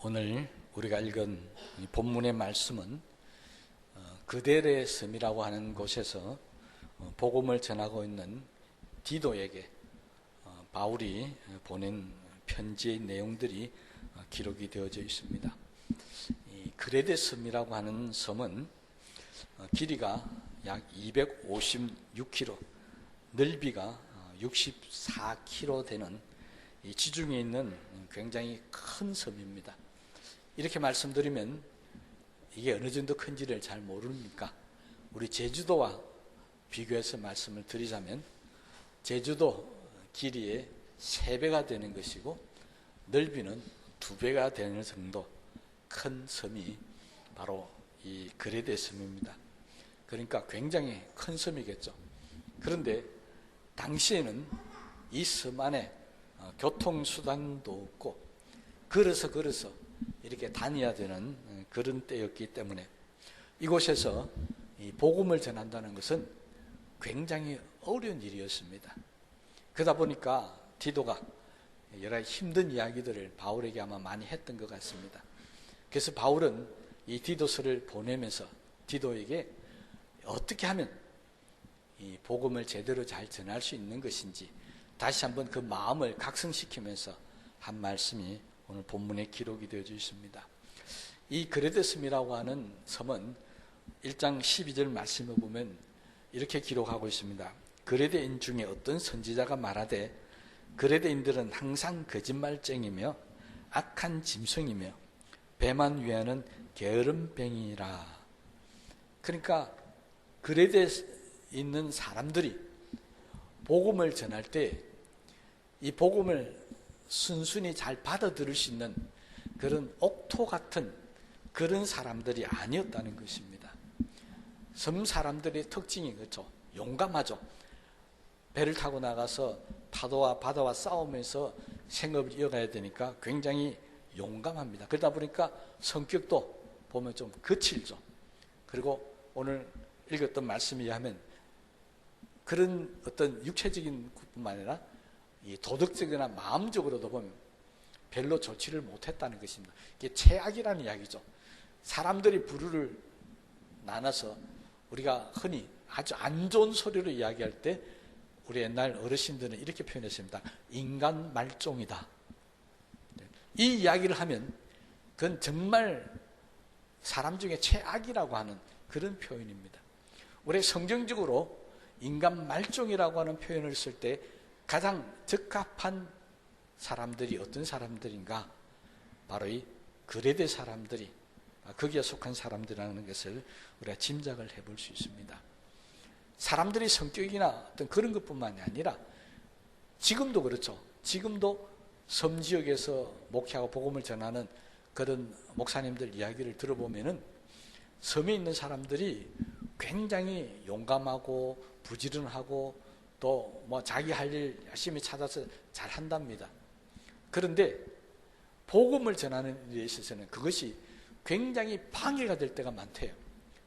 오늘 우리가 읽은 이 본문의 말씀은 그델의 섬이라고 하는 곳에서 복음을 전하고 있는 디도에게 바울이 보낸 편지의 내용들이 기록이 되어져 있습니다. 이 그레데 섬이라고 하는 섬은 길이가 약 256km, 넓이가 64km 되는 이 지중해에 있는 굉장히 큰 섬입니다. 이렇게 말씀드리면 이게 어느 정도 큰지를 잘 모르니까 우리 제주도와 비교해서 말씀을 드리자면 제주도 길이의 3배가 되는 것이고 넓이는 2배가 되는 정도 큰 섬이 바로 이 그레데 섬입니다. 그러니까 굉장히 큰 섬이겠죠. 그런데 당시에는 이 섬 안에 교통수단도 없고 걸어서 이렇게 다녀야 되는 그런 때였기 때문에 이곳에서 이 복음을 전한다는 것은 굉장히 어려운 일이었습니다. 그러다 보니까 디도가 여러 힘든 이야기들을 바울에게 아마 많이 했던 것 같습니다. 그래서 바울은 이 디도서를 보내면서 디도에게 어떻게 하면 이 복음을 제대로 잘 전할 수 있는 것인지 다시 한번 그 마음을 각성시키면서 한 말씀이 오늘 본문에 기록이 되어져 있습니다. 이 그레데 섬이라고 하는 섬은 1장 12절 말씀을 보면 이렇게 기록하고 있습니다. 그레데인 중에 어떤 선지자가 말하되 그레데인들은 항상 거짓말쟁이며 악한 짐승이며 배만 위하는 게으름뱅이라. 그러니까 그레데에 있는 사람들이 복음을 전할 때 이 복음을 순순히 잘 받아들일 수 있는 그런 옥토 같은 그런 사람들이 아니었다는 것입니다. 섬 사람들의 특징이 그렇죠. 용감하죠. 배를 타고 나가서 파도와 바다와 싸우면서 생업을 이어가야 되니까 굉장히 용감합니다. 그러다 보니까 성격도 보면 좀 거칠죠. 그리고 오늘 읽었던 말씀에 의하면 그런 어떤 육체적인 것뿐만 아니라 이 도덕적이나 마음적으로도 보면 별로 좋지를 못했다는 것입니다. 이게 최악이라는 이야기죠. 사람들이 부류를 나눠서 우리가 흔히 아주 안 좋은 소리로 이야기할 때 우리 옛날 어르신들은 이렇게 표현했습니다. 인간 말종이다. 이 이야기를 하면 그건 정말 사람 중에 최악이라고 하는 그런 표현입니다. 우리 성경적으로 인간 말종이라고 하는 표현을 쓸 때 가장 적합한 사람들이 어떤 사람들인가? 바로 이 그레데 사람들이 거기에 속한 사람들이라는 것을 우리가 짐작을 해볼 수 있습니다. 사람들의 성격이나 어떤 그런 것뿐만이 아니라 지금도 그렇죠. 지금도 섬 지역에서 목회하고 복음을 전하는 그런 목사님들 이야기를 들어보면은 섬에 있는 사람들이 굉장히 용감하고 부지런하고 또 뭐 자기 할 일 열심히 찾아서 잘 한답니다. 그런데 복음을 전하는 일에 있어서는 그것이 굉장히 방해가 될 때가 많대요.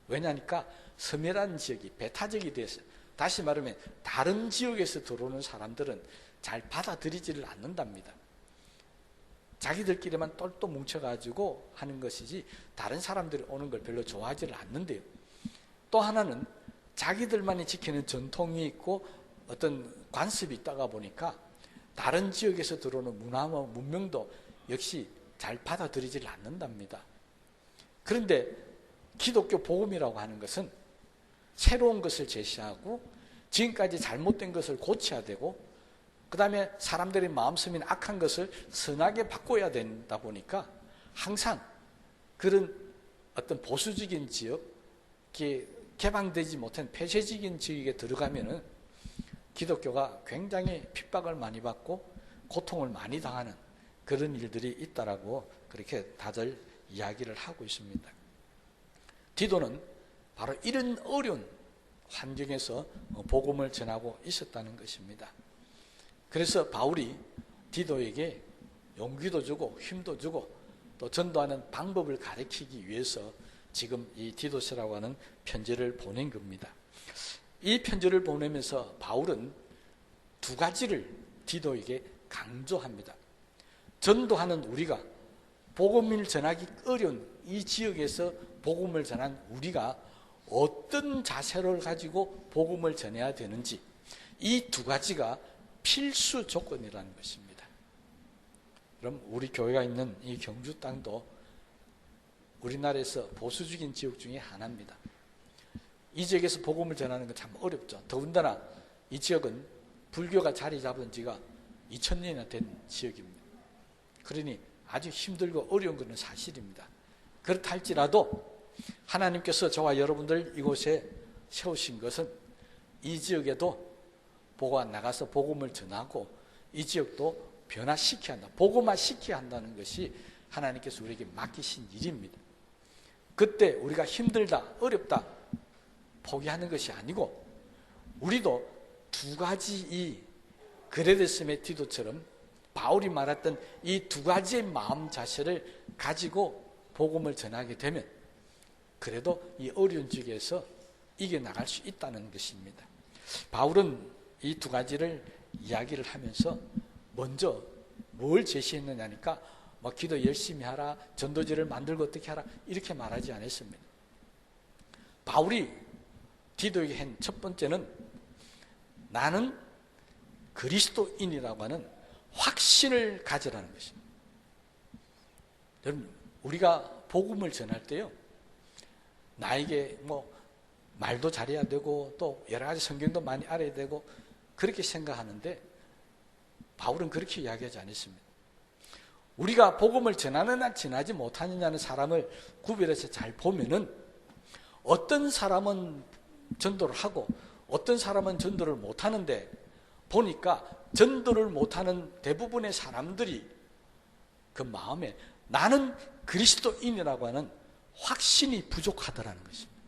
왜냐하니까 섬이라는 지역이 배타적이 돼서 다시 말하면 다른 지역에서 들어오는 사람들은 잘 받아들이지를 않는답니다. 자기들끼리만 똘똘 뭉쳐가지고 하는 것이지 다른 사람들이 오는 걸 별로 좋아하지를 않는데요. 또 하나는 자기들만이 지키는 전통이 있고 어떤 관습이 있다가 보니까 다른 지역에서 들어오는 문화와 문명도 역시 잘 받아들이지를 않는답니다. 그런데 기독교 복음이라고 하는 것은 새로운 것을 제시하고 지금까지 잘못된 것을 고쳐야 되고 그 다음에 사람들의 마음속에 악한 것을 선하게 바꿔야 된다 보니까 항상 그런 어떤 보수적인 지역, 개방되지 못한 폐쇄적인 지역에 들어가면은 기독교가 굉장히 핍박을 많이 받고 고통을 많이 당하는 그런 일들이 있다라고 그렇게 다들 이야기를 하고 있습니다. 디도는 바로 이런 어려운 환경에서 복음을 전하고 있었다는 것입니다. 그래서 바울이 디도에게 용기도 주고 힘도 주고 또 전도하는 방법을 가르치기 위해서 지금 이 디도서라고 하는 편지를 보낸 겁니다. 이 편지를 보내면서 바울은 2가지를 디도에게 강조합니다. 전도하는 우리가 복음을 전하기 어려운 이 지역에서 복음을 전한 우리가 어떤 자세를 가지고 복음을 전해야 되는지, 이 두 가지가 필수 조건이라는 것입니다. 그럼 우리 교회가 있는 이 경주 땅도 우리나라에서 보수적인 지역 중에 하나입니다. 이 지역에서 복음을 전하는 건 참 어렵죠. 더군다나 이 지역은 불교가 자리 잡은 지가 2000년이나 된 지역입니다. 그러니 아주 힘들고 어려운 것은 사실입니다. 그렇다 할지라도 하나님께서 저와 여러분들 이곳에 세우신 것은 이 지역에도 보고 나가서 복음을 전하고 이 지역도 변화시켜야 한다, 복음화시켜야 한다는 것이 하나님께서 우리에게 맡기신 일입니다. 그때 우리가 힘들다, 어렵다 포기하는 것이 아니고, 우리도 두 가지 이 그레데스의 디도처럼 바울이 말했던 이 두 가지의 마음 자세를 가지고 복음을 전하게 되면 그래도 이 어려운 지역에서 이겨나갈 수 있다는 것입니다. 바울은 이 두 가지를 이야기를 하면서 먼저 뭘 제시했느냐니까 기도 열심히 하라, 전도지를 만들고 어떻게 하라 이렇게 말하지 않았습니다. 바울이 디도에게 한 첫 번째는 나는 그리스도인이라고 하는 확신을 가지라는 것입니다. 여러분, 우리가 복음을 전할 때요, 나에게 말도 잘해야 되고 또 여러 가지 성경도 많이 알아야 되고 그렇게 생각하는데, 바울은 그렇게 이야기하지 않았습니다. 우리가 복음을 전하느냐 전하지 못하느냐는 사람을 구별해서 잘 보면은 어떤 사람은 전도를 하고 어떤 사람은 전도를 못하는데, 보니까 전도를 못하는 대부분의 사람들이 그 마음에 나는 그리스도인이라고 하는 확신이 부족하더라는 것입니다.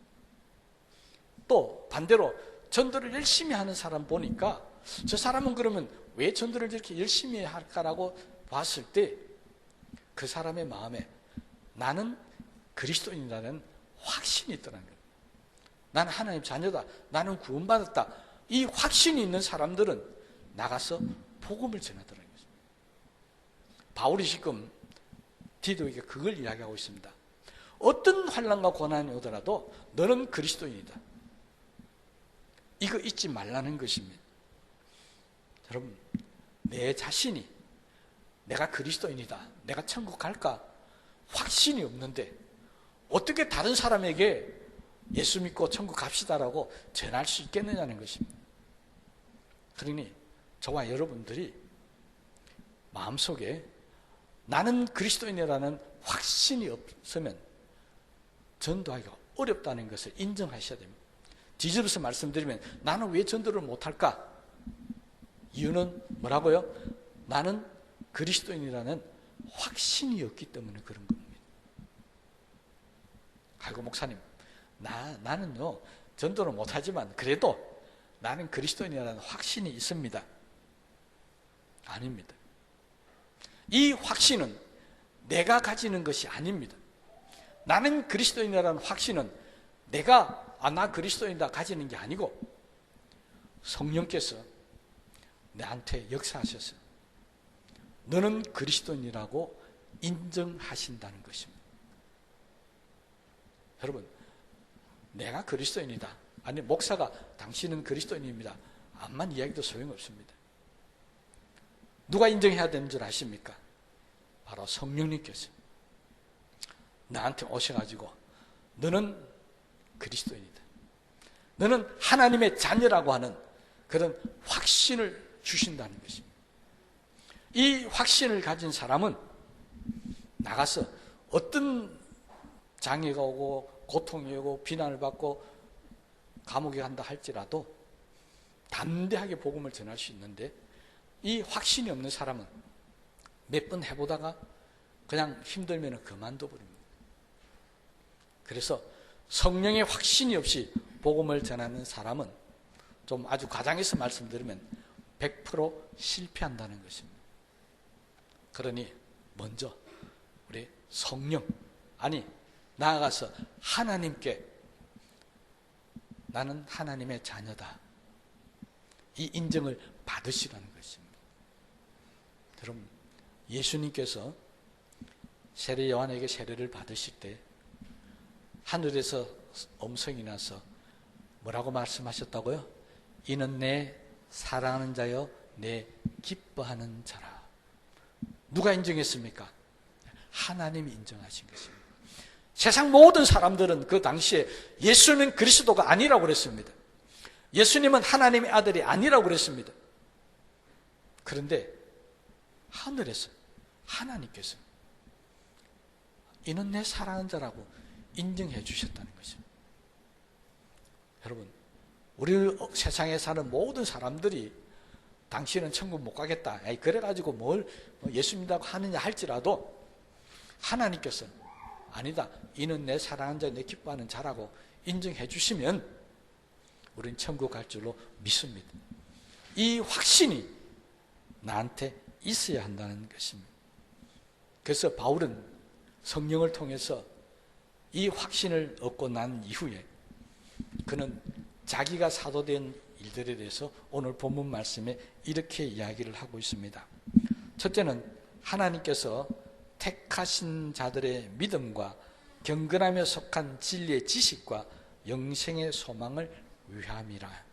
또 반대로 전도를 열심히 하는 사람 보니까 저 사람은 그러면 왜 전도를 이렇게 열심히 할까라고 봤을 때 그 사람의 마음에 나는 그리스도인이라는 확신이 있더라는 거예요. 나는 하나님 자녀다, 나는 구원받았다, 이 확신이 있는 사람들은 나가서 복음을 전하더라는 것입니다. 바울이 지금 디도에게 그걸 이야기하고 있습니다. 어떤 환난과 고난이 오더라도 너는 그리스도인이다, 이거 잊지 말라는 것입니다. 여러분, 내 자신이 내가 그리스도인이다, 내가 천국 갈까 확신이 없는데 어떻게 다른 사람에게 예수 믿고 천국 갑시다라고 전할 수 있겠느냐는 것입니다. 그러니 저와 여러분들이 마음속에 나는 그리스도인이라는 확신이 없으면 전도하기가 어렵다는 것을 인정하셔야 됩니다. 뒤집어서 말씀드리면 나는 왜 전도를 못할까? 이유는 뭐라고요? 나는 그리스도인이라는 확신이 없기 때문에 그런 겁니다. 아이고 목사님, 나는요 전도를 못하지만 그래도 나는 그리스도인이라는 확신이 있습니다. 아닙니다. 이 확신은 내가 가지는 것이 아닙니다. 나는 그리스도인이라는 확신은 내가 나 그리스도인이다 가지는 게 아니고 성령께서 내한테 역사하셔서 너는 그리스도인이라고 인정하신다는 것입니다. 여러분, 내가 그리스도인이다, 아니 목사가 당신은 그리스도인입니다, 암만 이야기도 소용없습니다. 누가 인정해야 되는 줄 아십니까? 바로 성령님께서 나한테 오셔가지고 너는 그리스도인이다, 너는 하나님의 자녀라고 하는 그런 확신을 주신다는 것입니다. 이 확신을 가진 사람은 나가서 어떤 장애가 오고 고통이 오고 비난을 받고 감옥에 간다 할지라도 담대하게 복음을 전할 수 있는데, 이 확신이 없는 사람은 몇 번 해보다가 그냥 힘들면 그만둬 버립니다. 그래서 성령의 확신이 없이 복음을 전하는 사람은 좀 아주 과장해서 말씀드리면 100% 실패한다는 것입니다. 그러니 먼저 우리 성령, 아니 나아가서 하나님께 나는 하나님의 자녀다, 이 인정을 받으시라는 것입니다. 여러분, 예수님께서 세례 요한에게 세례를 받으실 때 하늘에서 음성이 나서 뭐라고 말씀하셨다고요? 이는 내 사랑하는 자여 내 기뻐하는 자라. 누가 인정했습니까? 하나님이 인정하신 것입니다. 세상 모든 사람들은 그 당시에 예수는 그리스도가 아니라고 그랬습니다. 예수님은 하나님의 아들이 아니라고 그랬습니다. 그런데 하늘에서 하나님께서 이는 내 사랑하는 자라고 인정해 주셨다는 것입니다. 여러분, 우리 세상에 사는 모든 사람들이 당신은 천국 못 가겠다, 그래가지고 뭘 예수 믿다고 하느냐 할지라도 하나님께서 아니다, 이는 내 사랑하는 자, 내 기뻐하는 자라고 인정해 주시면 우리는 천국 갈 줄로 믿습니다. 이 확신이 나한테 있어야 한다는 것입니다. 그래서 바울은 성령을 통해서 이 확신을 얻고 난 이후에 그는 자기가 사도된 일들에 대해서 오늘 본문 말씀에 이렇게 이야기를 하고 있습니다. 첫째는 하나님께서 택하신 자들의 믿음과 경건하며 속한 진리의 지식과 영생의 소망을 위함이라.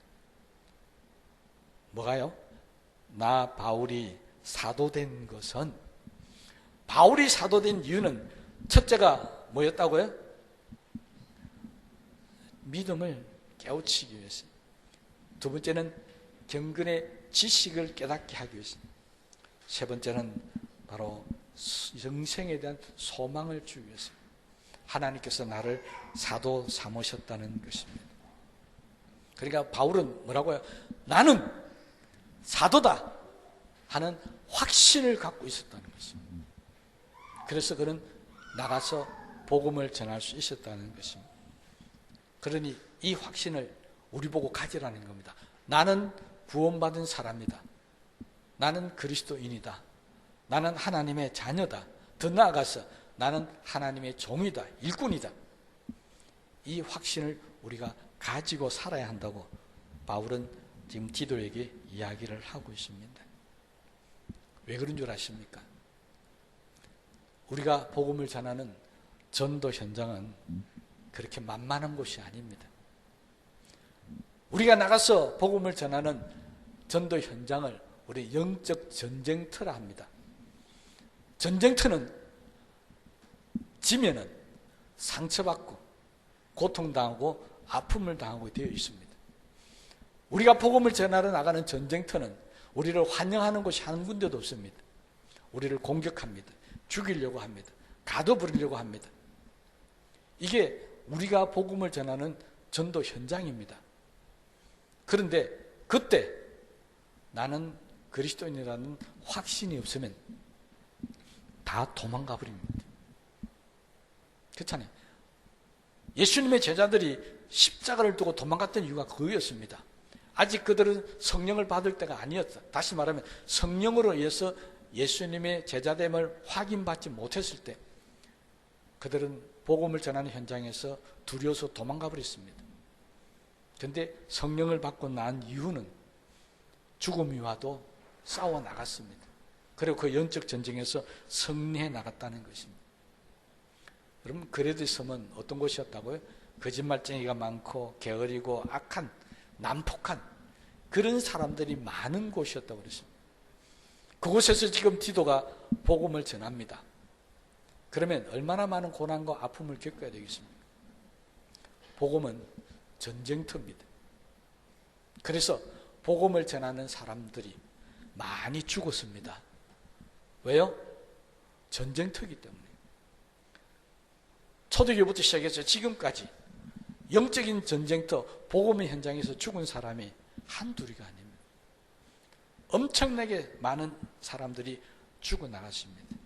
뭐가요? 나 바울이 사도된 것은, 바울이 사도된 이유는 첫째가 뭐였다고요? 믿음을 깨우치기 위해서. 두 번째는 경건의 지식을 깨닫게 하기 위해서. 세 번째는 바로 영생에 대한 소망을 주기 위해서. 하나님께서 나를 사도 삼으셨다는 것입니다. 그러니까 바울은 뭐라고요? 나는 사도다 하는 확신을 갖고 있었다는 것입니다. 그래서 그는 나가서 복음을 전할 수 있었다는 것입니다. 그러니 이 확신을 우리 보고 가지라는 겁니다. 나는 구원받은 사람이다. 나는 그리스도인이다. 나는 하나님의 자녀다. 더 나아가서 나는 하나님의 종이다. 일꾼이다. 이 확신을 우리가 가지고 살아야 한다고 바울은 지금 디도에게 이야기를 하고 있습니다. 왜 그런 줄 아십니까? 우리가 복음을 전하는 전도 현장은 그렇게 만만한 곳이 아닙니다. 우리가 나가서 복음을 전하는 전도 현장을 우리 영적 전쟁터라 합니다. 전쟁터는 지면은 상처받고 고통당하고 아픔을 당하고 되어 있습니다. 우리가 복음을 전하러 나가는 전쟁터는 우리를 환영하는 곳이 한 군데도 없습니다. 우리를 공격합니다. 죽이려고 합니다. 가둬버리려고 합니다. 이게 우리가 복음을 전하는 전도 현장입니다. 그런데 그때 나는 그리스도인이라는 확신이 없으면 다 도망가 버립니다. 그렇잖아요. 예수님의 제자들이 십자가를 두고 도망갔던 이유가 그거였습니다. 아직 그들은 성령을 받을 때가 아니었다. 다시 말하면 성령으로 인해서 예수님의 제자됨을 확인받지 못했을 때 그들은 복음을 전하는 현장에서 두려워서 도망가 버렸습니다. 그런데 성령을 받고 난 이유는 죽음이 와도 싸워 나갔습니다. 그리고 그 영적 전쟁에서 승리해 나갔다는 것입니다. 여러분, 그레드섬은 어떤 곳이었다고요? 거짓말쟁이가 많고 게으르고 악한, 난폭한 그런 사람들이 많은 곳이었다고 그랬습니다. 그곳에서 지금 디도가 복음을 전합니다. 그러면 얼마나 많은 고난과 아픔을 겪어야 되겠습니까? 복음은 전쟁터입니다. 그래서 복음을 전하는 사람들이 많이 죽었습니다. 왜요? 전쟁터이기 때문에. 초대교회부터 시작해서 지금까지 영적인 전쟁터, 복음의 현장에서 죽은 사람이 한둘이가 아닙니다. 엄청나게 많은 사람들이 죽어나갔습니다.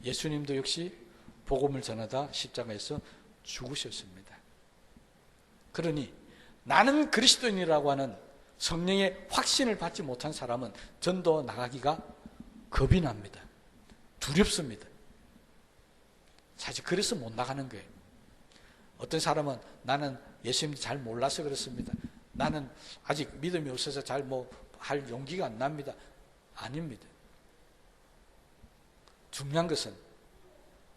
예수님도 역시 복음을 전하다 십자가에서 죽으셨습니다. 그러니 나는 그리스도인이라고 하는 성령의 확신을 받지 못한 사람은 전도 나가기가 겁이 납니다. 두렵습니다. 사실 그래서 못 나가는 거예요. 어떤 사람은 나는 예수님 잘 몰라서 그렇습니다. 나는 아직 믿음이 없어서 잘 할 용기가 안 납니다. 아닙니다. 중요한 것은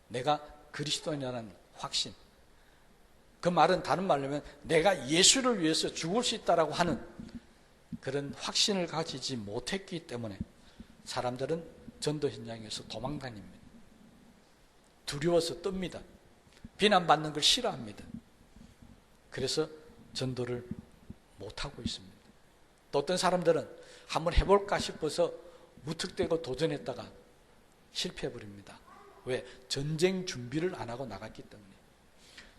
내가 그리스도인이라는 확신. 그 말은 다른 말로 하면 내가 예수를 위해서 죽을 수 있다라고 하는 그런 확신을 가지지 못했기 때문에 사람들은 전도 현장에서 도망다닙니다. 두려워서 떱니다. 비난받는 걸 싫어합니다. 그래서 전도를 못하고 있습니다. 또 어떤 사람들은 한번 해볼까 싶어서 무턱대고 도전했다가 실패해버립니다. 왜? 전쟁 준비를 안 하고 나갔기 때문에.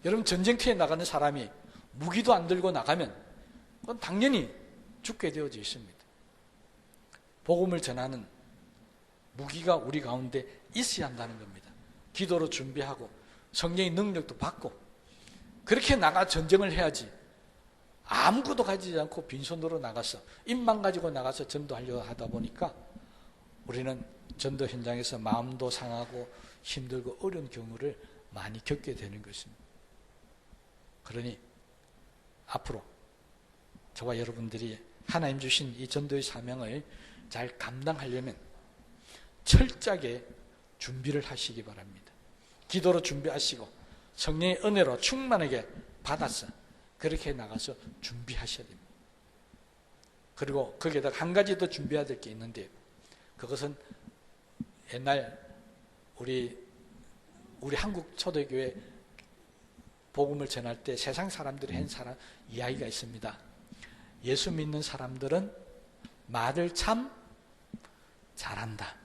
여러분, 전쟁터에 나가는 사람이 무기도 안 들고 나가면 그건 당연히 죽게 되어져 있습니다. 복음을 전하는 무기가 우리 가운데 있어야 한다는 겁니다. 기도로 준비하고 성령의 능력도 받고 그렇게 나가 전쟁을 해야지, 아무것도 가지지 않고 빈손으로 나가서 입만 가지고 나가서 전도하려고 하다 보니까 우리는 전도 현장에서 마음도 상하고 힘들고 어려운 경우를 많이 겪게 되는 것입니다. 그러니 앞으로 저와 여러분들이 하나님 주신 이 전도의 사명을 잘 감당하려면 철저하게 준비를 하시기 바랍니다. 기도로 준비하시고 성령의 은혜로 충만하게 받아서 그렇게 나가서 준비하셔야 됩니다. 그리고 거기에다가 한 가지 더 준비해야 될 게 있는데, 그것은 옛날 우리 한국 초대교회 복음을 전할 때 세상 사람들이 한 이야기가 있습니다. 예수 믿는 사람들은 말을 참 잘한다.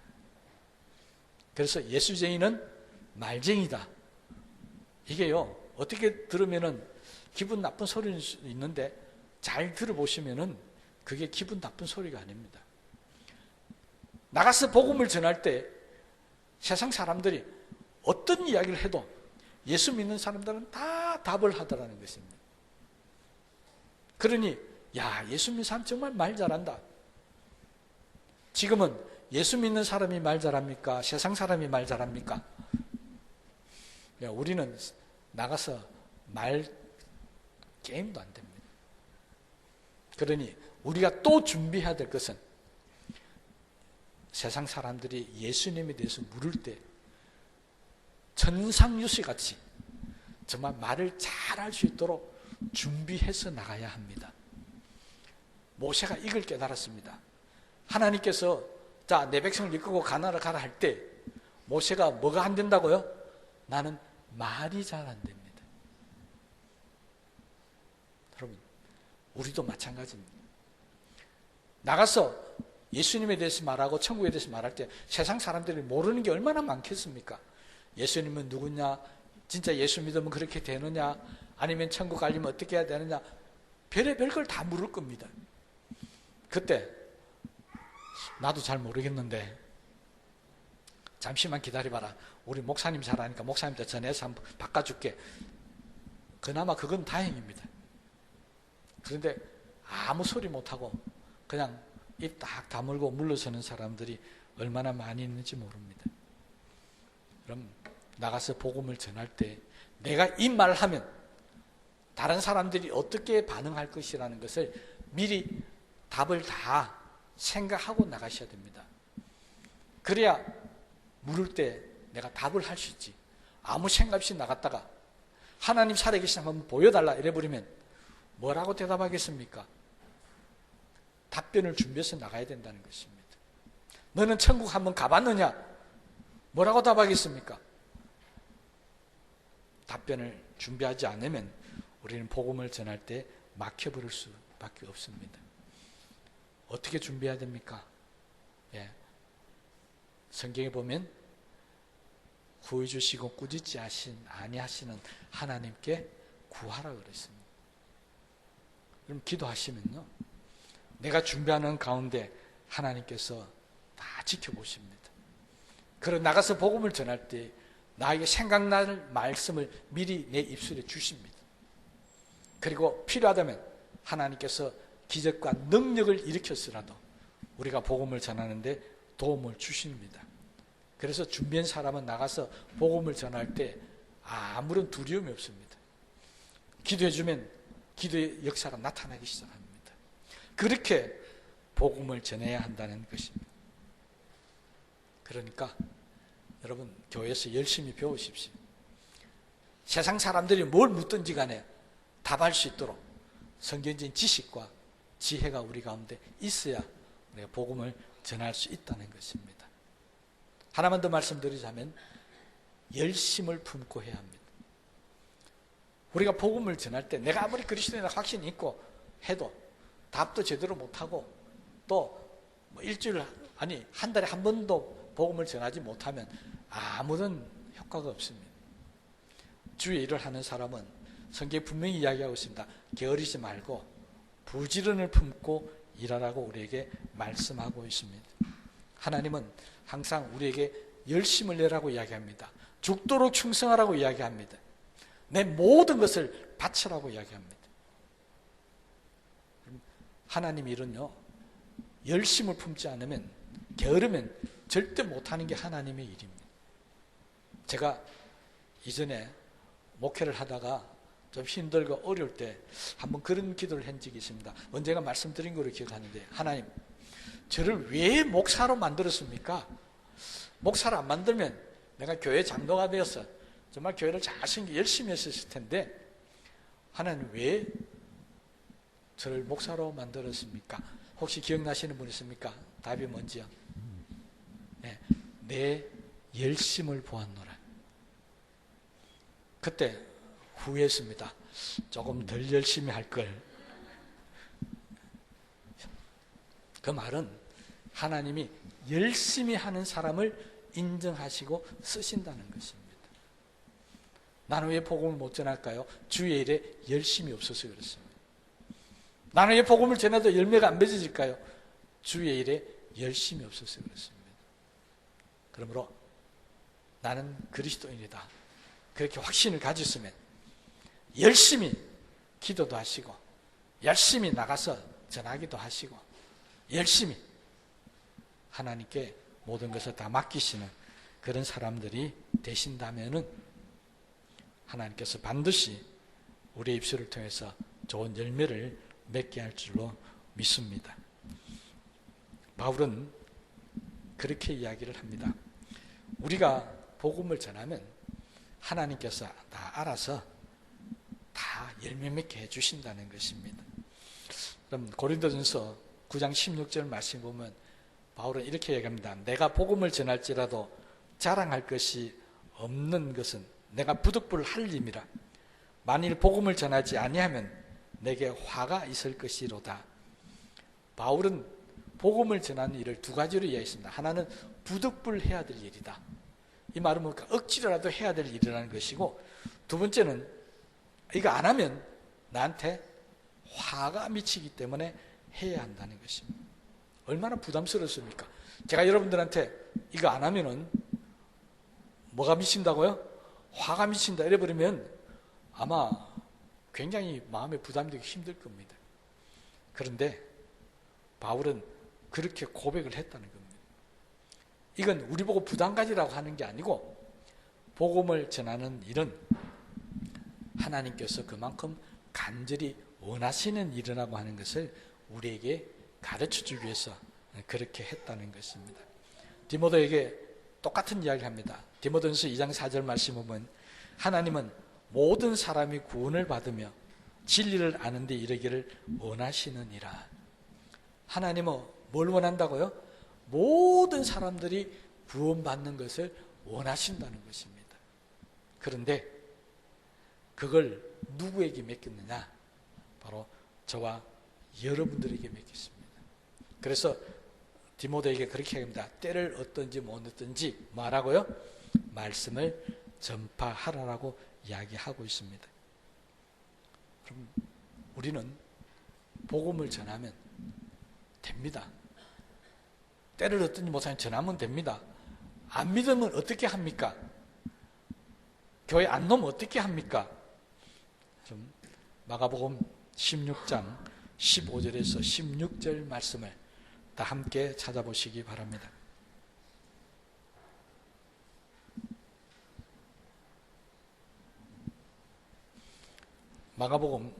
그래서 예수쟁이는 말쟁이다. 이게요, 어떻게 들으면은 기분 나쁜 소리일 수 있는데 잘 들어보시면은 그게 기분 나쁜 소리가 아닙니다. 나가서 복음을 전할 때 세상 사람들이 어떤 이야기를 해도 예수 믿는 사람들은 다 답을 하더라는 것입니다. 그러니 야, 예수 믿는 사람 정말 말 잘한다. 지금은 예수 믿는 사람이 말 잘합니까? 세상 사람이 말 잘합니까? 우리는 나가서 말 게임도 안 됩니다. 그러니 우리가 또 준비해야 될 것은 세상 사람들이 예수님에 대해서 물을 때 천상유수 같이 정말 말을 잘할 수 있도록 준비해서 나가야 합니다. 모세가 이걸 깨달았습니다. 하나님께서 자, 내 백성을 이끌고 가나안을 가라 할 때 모세가 뭐가 안 된다고요? 나는 말이 잘 안 됩니다. 여러분, 우리도 마찬가지입니다. 나가서 예수님에 대해서 말하고 천국에 대해서 말할 때 세상 사람들이 모르는 게 얼마나 많겠습니까? 예수님은 누구냐? 진짜 예수 믿으면 그렇게 되느냐? 아니면 천국 가려면 어떻게 해야 되느냐? 별의별 걸 다 물을 겁니다. 그때 나도 잘 모르겠는데 잠시만 기다려봐라. 우리 목사님 잘 아니까 목사님한테 전해서 한번 바꿔줄게. 그나마 그건 다행입니다. 그런데 아무 소리 못하고 그냥 입 딱 다물고 물러서는 사람들이 얼마나 많이 있는지 모릅니다. 그럼 나가서 복음을 전할 때 내가 이 말을 하면 다른 사람들이 어떻게 반응할 것이라는 것을 미리 답을 다 생각하고 나가셔야 됩니다. 그래야 물을 때 내가 답을 할 수 있지. 아무 생각 없이 나갔다가 하나님 살아계신 한번 보여달라 이래버리면 뭐라고 대답하겠습니까? 답변을 준비해서 나가야 된다는 것입니다. 너는 천국 한번 가봤느냐? 뭐라고 답하겠습니까? 답변을 준비하지 않으면 우리는 복음을 전할 때 막혀버릴 수밖에 없습니다. 어떻게 준비해야 됩니까? 성경에 보면 구해 주시고 꾸짖지 아니하시는 하나님께 구하라 그랬습니다. 그럼 기도하시면요, 내가 준비하는 가운데 하나님께서 다 지켜보십니다. 그리고 나가서 복음을 전할 때 나에게 생각날 말씀을 미리 내 입술에 주십니다. 그리고 필요하다면 하나님께서 기적과 능력을 일으켰으라도 우리가 복음을 전하는데 도움을 주십니다. 그래서 준비한 사람은 나가서 복음을 전할 때 아무런 두려움이 없습니다. 기도해주면 기도의 역사가 나타나기 시작합니다. 그렇게 복음을 전해야 한다는 것입니다. 그러니까 여러분 교회에서 열심히 배우십시오. 세상 사람들이 뭘 묻든지 간에 답할 수 있도록 성경적인 지식과 지혜가 우리 가운데 있어야 우리가 복음을 전할 수 있다는 것입니다. 하나만 더 말씀드리자면 열심을 품고 해야 합니다. 우리가 복음을 전할 때 내가 아무리 그리스도인이라 확신이 있고 해도 답도 제대로 못하고 또 일주일 아니 한 달에 한 번도 복음을 전하지 못하면 아무런 효과가 없습니다. 주의 일을 하는 사람은 성경에 분명히 이야기하고 있습니다. 게으르지 말고 부지런을 품고 일하라고 우리에게 말씀하고 있습니다. 하나님은 항상 우리에게 열심을 내라고 이야기합니다. 죽도록 충성하라고 이야기합니다. 내 모든 것을 바치라고 이야기합니다. 하나님 일은요, 열심을 품지 않으면, 게으르면 절대 못하는 게 하나님의 일입니다. 제가 이전에 목회를 하다가 좀 힘들고 어려울 때 한번 그런 기도를 한 적이 있습니다. 언젠가 말씀드린 거로 기억하는데, 하나님, 저를 왜 목사로 만들었습니까? 목사를 안 만들면 내가 교회 장로가 되어서 정말 교회를 잘 섬기고 열심히 했을 텐데, 하나님 왜 저를 목사로 만들었습니까? 혹시 기억나시는 분 있습니까? 답이 뭔지요? 네, 내 열심을 보았노라. 그때 후회했습니다. 조금 덜 열심히 할 걸. 그 말은 하나님이 열심히 하는 사람을 인정하시고 쓰신다는 것입니다. 나는 왜 복음을 못 전할까요? 주의 일에 열심이 없어서 그렇습니다. 나는 왜 복음을 전해도 열매가 안 맺어질까요? 주의 일에 열심이 없어서 그렇습니다. 그러므로 나는 그리스도인이다. 그렇게 확신을 가졌으면 열심히 기도도 하시고 열심히 나가서 전하기도 하시고 열심히 하나님께 모든 것을 다 맡기시는 그런 사람들이 되신다면은 하나님께서 반드시 우리의 입술을 통해서 좋은 열매를 맺게 할 줄로 믿습니다. 바울은 그렇게 이야기를 합니다. 우리가 복음을 전하면 하나님께서 다 알아서 다 열매 맺게 해주신다는 것입니다. 그럼 고린도전서 9장 16절 말씀 보면 바울은 이렇게 얘기합니다. 내가 복음을 전할지라도 자랑할 것이 없는 것은 내가 부득불 할 임이라. 만일 복음을 전하지 아니하면 내게 화가 있을 것이로다. 바울은 복음을 전하는 일을 두 가지로 이해했습니다. 하나는 부득불 해야 될 일이다. 이 말은 뭡니까? 억지로라도 해야 될 일이라는 것이고, 두 번째는 이거 안 하면 나한테 화가 미치기 때문에 해야 한다는 것입니다. 얼마나 부담스럽습니까? 제가 여러분들한테 이거 안 하면은 뭐가 미친다고요? 화가 미친다 이래버리면 아마 굉장히 마음에 부담되기 힘들 겁니다. 그런데 바울은 그렇게 고백을 했다는 겁니다. 이건 우리 보고 부담 가지라고 하는 게 아니고, 복음을 전하는 일은 하나님께서 그만큼 간절히 원하시는 일이라고 하는 것을 우리에게 가르쳐주기 위해서 그렇게 했다는 것입니다. 디모데에게 똑같은 이야기를 합니다. 디모데전서 2장 4절 말씀 보면 하나님은 모든 사람이 구원을 받으며 진리를 아는 데 이르기를 원하시느니라. 하나님은 뭘 원한다고요? 모든 사람들이 구원받는 것을 원하신다는 것입니다. 그런데 그걸 누구에게 맡겼느냐? 바로 저와 여러분들에게 맡겼습니다. 그래서 디모데에게 그렇게 합니다. 때를 얻든지 못 얻든지 뭐하라고요? 말씀을 전파하라라고 이야기하고 있습니다. 그럼 우리는 복음을 전하면 됩니다. 때를 얻든지 못하면 전하면 됩니다. 안 믿으면 어떻게 합니까? 교회 안 놓으면 어떻게 합니까? 좀 마가복음 16장 15절에서 16절 말씀을 다 함께 찾아보시기 바랍니다. 마가복음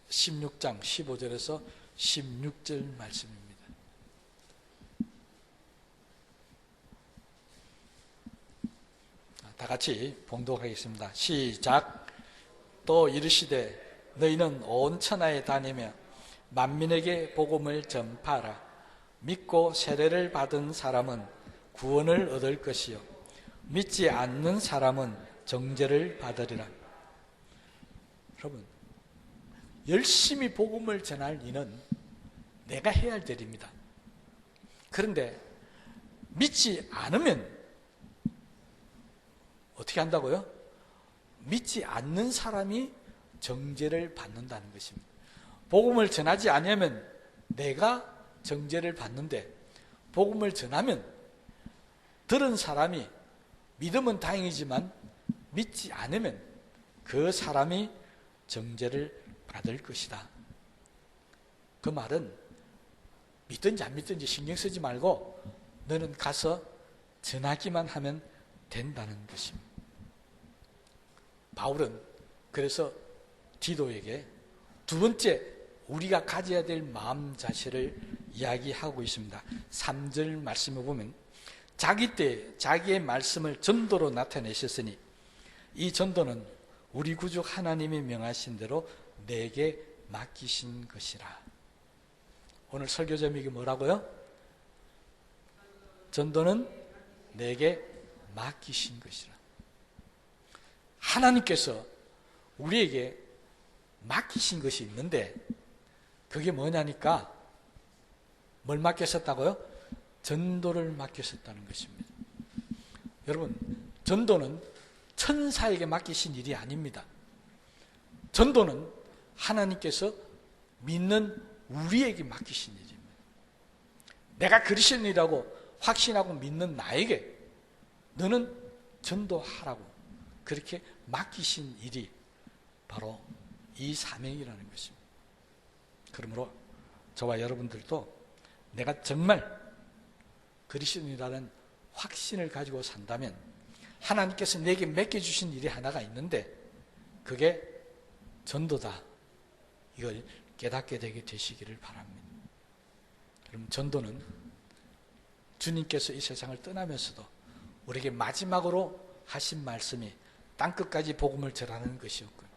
16장 15절에서 16절 말씀입니다. 다 같이 봉독하겠습니다. 시작. 또 이르시되 너희는 온 천하에 다니며 만민에게 복음을 전파하라. 믿고 세례를 받은 사람은 구원을 얻을 것이요 믿지 않는 사람은 정죄를 받으리라. 여러분, 열심히 복음을 전할 일은 내가 해야 할 일입니다. 그런데 믿지 않으면 어떻게 한다고요? 믿지 않는 사람이 정죄를 받는다는 것입니다. 복음을 전하지 않으면 내가 정죄를 받는데, 복음을 전하면 들은 사람이 믿으면 다행이지만 믿지 않으면 그 사람이 정죄를 받을 것이다. 그 말은 믿든지 안 믿든지 신경 쓰지 말고 너는 가서 전하기만 하면 된다는 것입니다. 바울은 그래서 디도에게 두 번째 우리가 가져야 될 마음 자세를 이야기하고 있습니다. 3절 말씀을 보면 자기 때 자기의 말씀을 전도로 나타내셨으니 이 전도는 우리 구주 하나님이 명하신 대로 내게 맡기신 것이라. 오늘 설교 제목이 뭐라고요? 전도는 내게 맡기신 것이라. 하나님께서 우리에게 맡기신 것이 있는데 그게 뭐냐니까 뭘 맡기셨다고요? 전도를 맡기셨다는 것입니다. 여러분, 전도는 천사에게 맡기신 일이 아닙니다. 전도는 하나님께서 믿는 우리에게 맡기신 일입니다. 내가 그리스도인이라고 확신하고 믿는 나에게 너는 전도하라고 그렇게 맡기신 일이 바로 이 사명이라는 것입니다. 그러므로 저와 여러분들도 내가 정말 그리스도인이라는 확신을 가지고 산다면 하나님께서 내게 맡겨주신 일이 하나가 있는데 그게 전도다. 이걸 깨닫게 되게 되시기를 바랍니다. 그럼 전도는 주님께서 이 세상을 떠나면서도 우리에게 마지막으로 하신 말씀이 땅끝까지 복음을 전하는 것이었고요.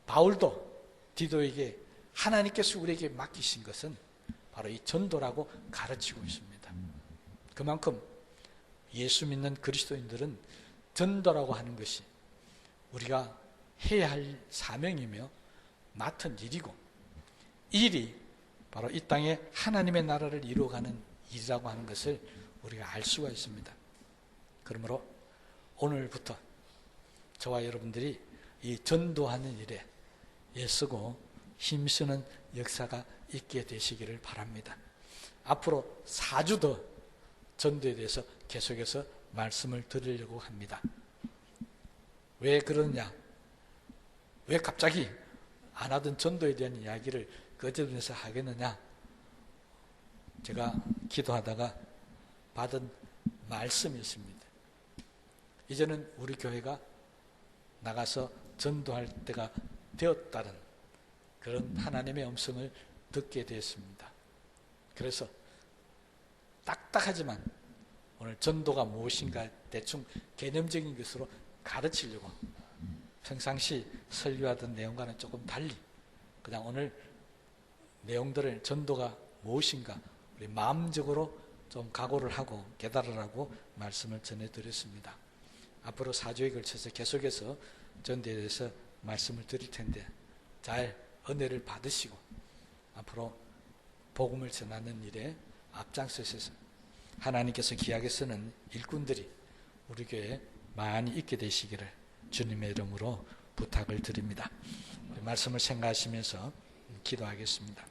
바울도 디도에게 하나님께서 우리에게 맡기신 것은 바로 이 전도라고 가르치고 있습니다. 그만큼 예수 믿는 그리스도인들은 전도라고 하는 것이 우리가 해야 할 사명이며 맡은 일이고 이 일이 바로 이 땅에 하나님의 나라를 이루어가는 일이라고 하는 것을 우리가 알 수가 있습니다. 그러므로 오늘부터 저와 여러분들이 이 전도하는 일에 애쓰고 힘쓰는 역사가 있게 되시기를 바랍니다. 앞으로 4주 더 전도에 대해서 계속해서 말씀을 드리려고 합니다. 왜 그러냐? 왜 갑자기 안 하던 전도에 대한 이야기를 거듭해서 하겠느냐? 제가 기도하다가 받은 말씀이었습니다. 이제는 우리 교회가 나가서 전도할 때가 되었다는 그런 하나님의 음성을 듣게 되었습니다. 그래서 딱딱하지만 오늘 전도가 무엇인가 대충 개념적인 것으로 가르치려고 평상시 설교하던 내용과는 조금 달리 그냥 오늘 내용들을 전도가 무엇인가 우리 마음적으로 좀 각오를 하고 깨달으라고 말씀을 전해드렸습니다. 앞으로 4주에 걸쳐서 계속해서 전도에 대해서 말씀을 드릴 텐데 잘 은혜를 받으시고 앞으로 복음을 전하는 일에 앞장서셔서 하나님께서 귀하게 쓰는 일꾼들이 우리 교회에 많이 있게 되시기를 주님의 이름으로 부탁을 드립니다. 말씀을 생각하시면서 기도하겠습니다.